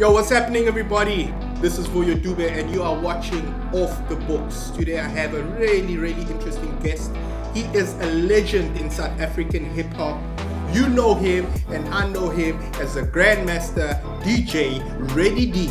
Yo, what's happening, everybody? This is Vuyo Dube, and you are watching Off the Books. Today, I have a really interesting guest. He is a legend in South African hip hop. You know him, and I know him as the Grandmaster DJ Ready D.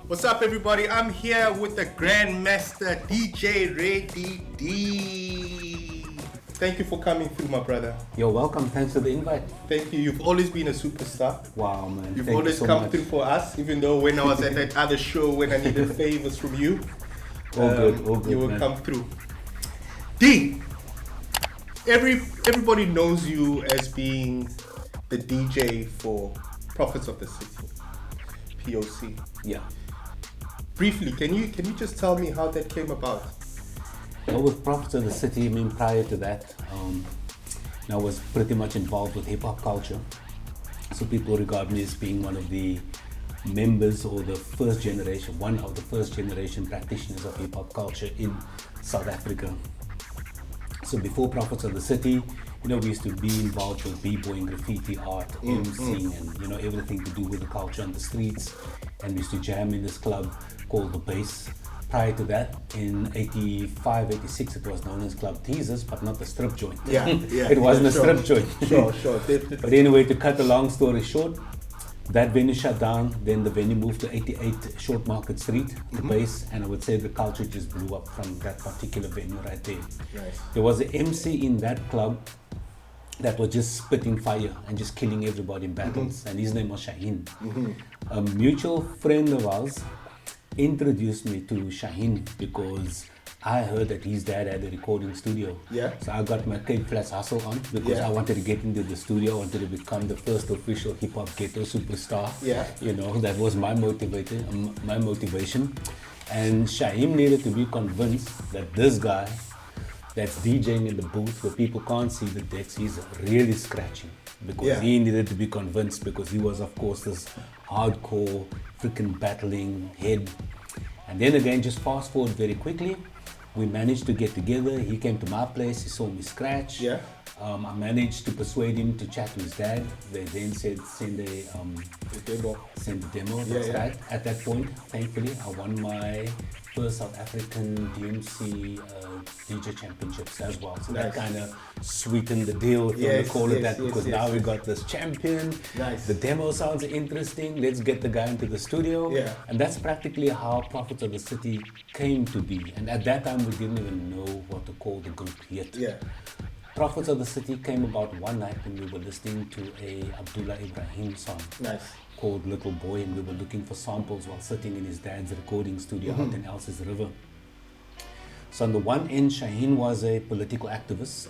What's up, everybody? I'm here with the Grandmaster DJ Ready D. Thank you for coming through, my brother. You're welcome. Thanks for the invite. Thank you. You've always been a superstar. Wow, man. You've Thank always you so come much. through for us, even though when I was at that other show, when I needed favors from you, All good, you would man. come through. D, everybody knows you as being the DJ for Prophets of the City, POC. Yeah. Briefly, can you just tell me how that came about? Well, with Prophets of the City, I mean, prior to that, I was pretty much involved with hip hop culture. So people regard me as being one of the members or one of the first generation practitioners of hip hop culture in South Africa. So before Prophets of the City, we used to be involved with b-boying, graffiti art, MCing, and everything to do with the culture on the streets. And we used to jam in this club called The Base. Prior to that, in 85, 86, it was known as Club Teasers, but not the strip joint. Yeah. It wasn't a strip joint. Sure. But anyway, to cut a long story short, that venue shut down. Then the venue moved to 88 Short Market Street, The Base, and I would say the culture just blew up from that particular venue right there. Nice. There was an MC in that club that was just spitting fire and just killing everybody in battles, and his name was Shaheen. A mutual friend of ours introduced me to Shaheen because I heard that his dad had a recording studio. Yeah. So I got my Cape Flats hustle on because Yeah. I wanted to get into the studio. I wanted to become the first official hip hop ghetto superstar. Yeah. That was my motivation. And Shaheen needed to be convinced that this guy that's DJing in the booth where people can't see the decks, he's really scratching. Because Yeah. he needed to be convinced because he was, of course, this hardcore, freaking battling head. And then again, just fast forward very quickly, we managed to get together. He came to my place, he saw me scratch. Yeah. I managed to persuade him to chat to his dad. They then said send the demo. That's Yeah. right. At that point, thankfully, I won my first South African DMC DJ championships as well. So that Nice. kind of sweetened the deal, if you want to call it that, because now we got this champion. Nice. The demo sounds interesting. Let's get the guy into the studio. Yeah. And that's practically how Prophets of the City came to be. And at that time, we didn't even know what to call the group yet. Yeah. Prophets of the City came about one night when we were listening to a Abdullah Ibrahim song Nice. called Little Boy, and we were looking for samples while sitting in his dad's recording studio out in Elsa's River. So on the one end, Shaheen was a political activist.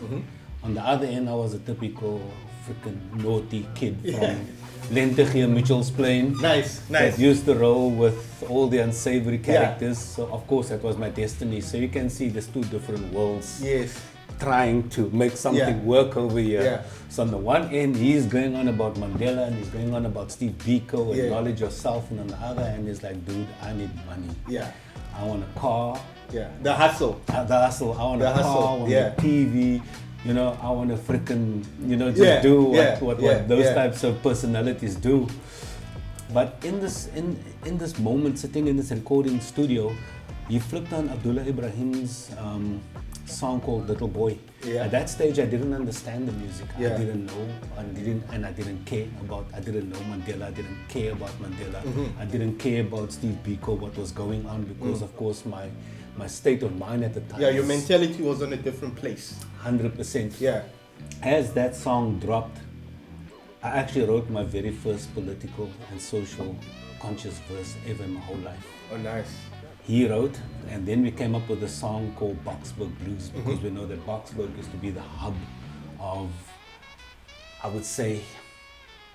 On the other end, I was a typical freaking naughty kid from Lentegeur, Mitchell's Plain. Nice. That used to roll with all the unsavory characters. So of course that was my destiny. So you can see there's two different worlds. Yes. Trying to make something Yeah. work over here. Yeah. So on the one end, he's going on about Mandela and he's going on about Steve Biko and Yeah. knowledge yourself, and on the other end, he's like, dude, I need money. Yeah. I want a car. Yeah. The hustle. The hustle. I want The a car. hustle, I want yeah. a TV. I want to freaking, just Yeah, do yeah, what yeah, those yeah. types of personalities do. But in this moment, sitting in this recording studio, he flipped on Abdullah Ibrahim's song called Little Boy. Yeah. At that stage, I didn't understand the music. Yeah. I didn't know, I didn't care about. I didn't know Mandela. I didn't care about Mandela. I didn't care about Steve Biko, what was going on, because of course my state of mind at the time. Yeah, your was mentality was on a different place. 100%. Yeah. As that song dropped, I actually wrote my very first political and social conscious verse ever in my whole life. Oh, nice. He wrote, and then we came up with a song called Boksburg Blues, because we know that Boksburg used to be the hub of, I would say,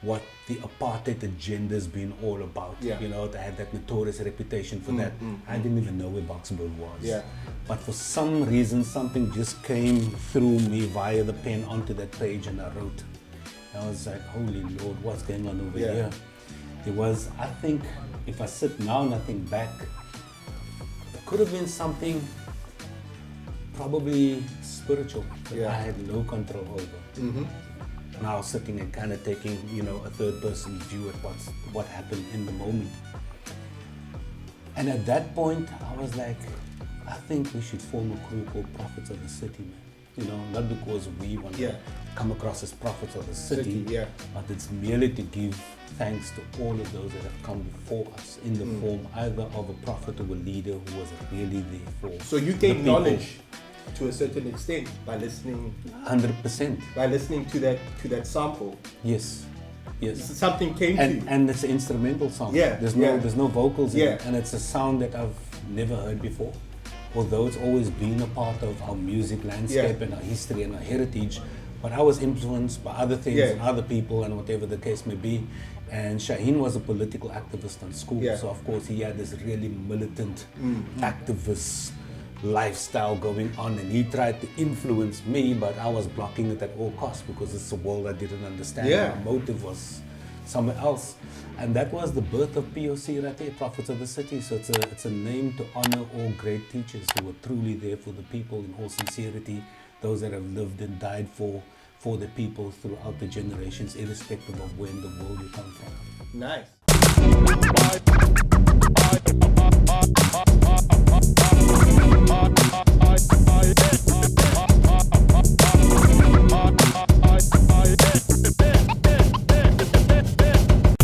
what the apartheid agenda's been all about. Yeah. They had that notorious reputation for that. I didn't even know where Boksburg was. Yeah. But for some reason, something just came through me via the pen onto that page, and I wrote. I was like, holy Lord, what's going on over here? It was, I think, if I sit now and I think back, it could have been something probably spiritual that Yeah. I had no control over. And I was sitting and kind of taking, a third person view at what happened in the moment. And at that point, I was like, I think we should form a crew called Prophets of the City, man. Not because we want to come across as prophets of the city, but it's merely to give thanks to all of those that have come before us in the form either of a prophet or a leader who was really there for. So you the gain people. knowledge to a certain extent by listening 100%. to that sample. Yes. Something came to you. And it's an instrumental song. Yeah, There's no vocals in Yeah. it, and it's a sound that I've never heard before. Although it's always been a part of our music landscape and our history and our heritage, but I was influenced by other things and other people and whatever the case may be. And Shaheen was a political activist in school, so of course he had this really militant activist lifestyle going on, and he tried to influence me, but I was blocking it at all costs because it's a world I didn't understand. My motive was somewhere else, and that was the birth of POC right there, Prophets of the City. So it's a name to honor all great teachers who were truly there for the people in all sincerity, those that have lived and died for the people throughout the generations, irrespective of where in the world you come from. Nice.